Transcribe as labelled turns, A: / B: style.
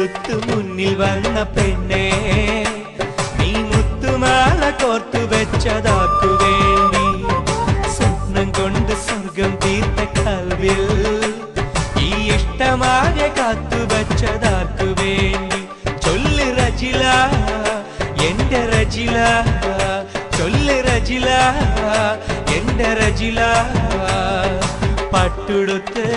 A: തൊട്ടുടുത്തു മുന്നിൽ വന്ന പെണ്ണേ, നീ മുത്തുമാല കോർത്തു വെച്ചതാക്കു വേണ്ടി, സ്വപ്നം കൊണ്ട് സ്വർഗം തീർത്ത കൽവിൽ ഈ ഇഷ്ടമാകെ കാത്തു വെച്ചതാക്കു വേണ്ടി. ചൊല്ല് റജില എന്റെ റജില, ചൊല്ല് റജില എന്റെ റജില, പട്ടുടുത്ത്